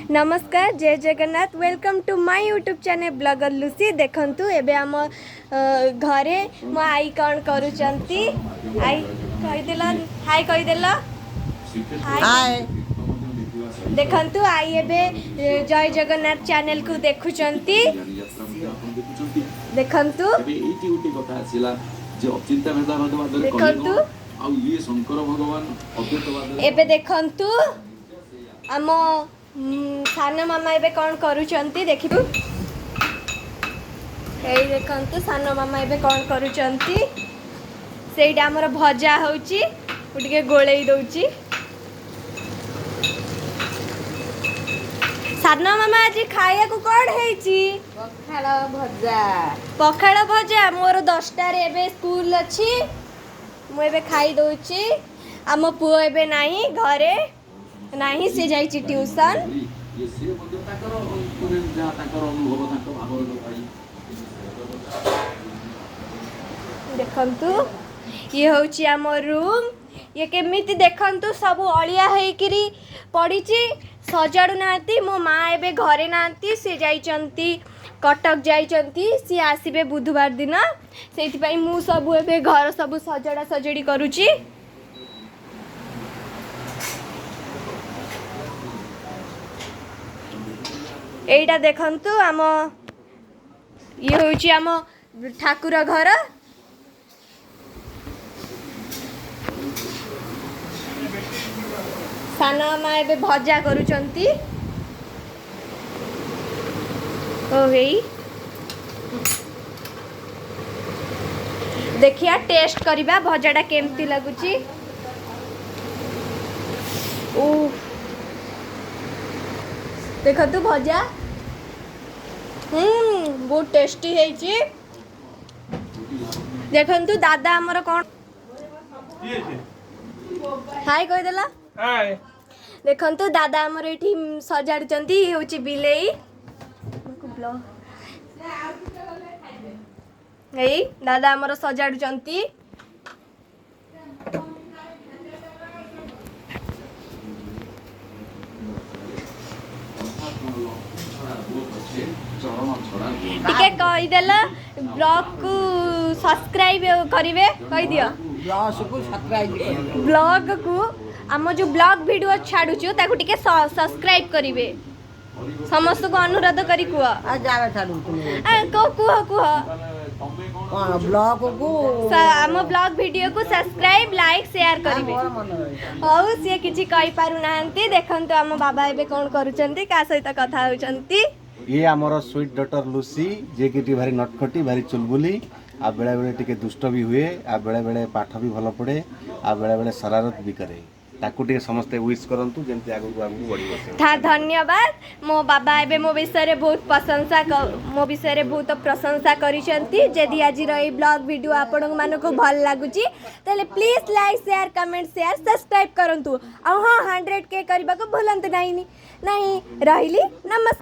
नमस्कार जय Jagannath welcome to my YouTube channel blogger Lucy देखंतु एबे हम घरे मो आई कौन करूचंती आई कहिदेला हाय कहिदेला हाय देखंतु आई एबे जय जगन्नाथ चैनल को देखुचंती देखंतु देखंतु एबे देखंतु आम सान मामा एबे कौन करूचंती देखिबु एई देखंतु सान मामा एबे कौन करूचंती सेइडा हमर भजा होउची उटिके गोळेई दउची सान मामा आज खाया को कोड हेची पखाड़ भजा मोर 10टा रे एबे स्कूल अछि मु एबे खाई दउची आम पुओ एबे नाही घरे नाही से जाई ट्यूशन देखंतु ये होची आम रूम ये केमिति देखंतु सब अलिया हेकिरी पड़ीची सजाडु नांती मो माँ एबे घरे नांती से जाइचंती कटक जाइचंती सी आसीबे बुधवार दिन सेति पई मु सब एबे घर सब सजड़ा सजड़ी करूची एइटा देखंतु आम ये होची आम ठाकुर घर सान माँ एबे भजा करूचंती ओ हेई देखिया टेस्ट करिबा भजाटा केमती लागुची ओ देखंतु भजा बहुत टेस्टी हेची देखंतु दादा हमर कोन हाय कहि देला हाय देखंतु दादा हमर एठी सजाडचंती होची बिलेई एई दादा हमर सजाडचंती टिके कहि देला ब्लॉग को सब्सक्राइब करिवे कहि दियो ब्लॉग को आम जो ब्लॉग वीडियो छाडुछु ताको टिके सब्सक्राइब करिवे समस्त को अनुरोध करी कुह आ जावे छाडु को कुह ब्लॉग को आम ब्लॉग वीडियो को सब्सक्राइब लाइक शेयर करिवे औ से किछि कहि पारु नांती देखंतु आम बाबा एबे कोन करूचंती का सहित कथा होचंती ये आमर स्वीट डॉटर लुसी जे कि भारी नटखटी भारी चुलबुली आ बेले बेले टिके दुष्ट भी हुए आ बेले बेले पाठ भी भल पड़े आ बेले बेले शरारत भी करे ताकू टिके समस्ते विश करंतु जेंति आगु आगु बढ़िबो था धन्यवाद मो बाबा एबे मो विषय रे बहुत प्रशंसा करिसंती जदि आज रही ब्लॉग वीडियो आपन मानो को भल लागुची तले please like share comment share subscribe करंतु आ हां 100K करबा को भूलंत नहीं रहिली नमस्कार।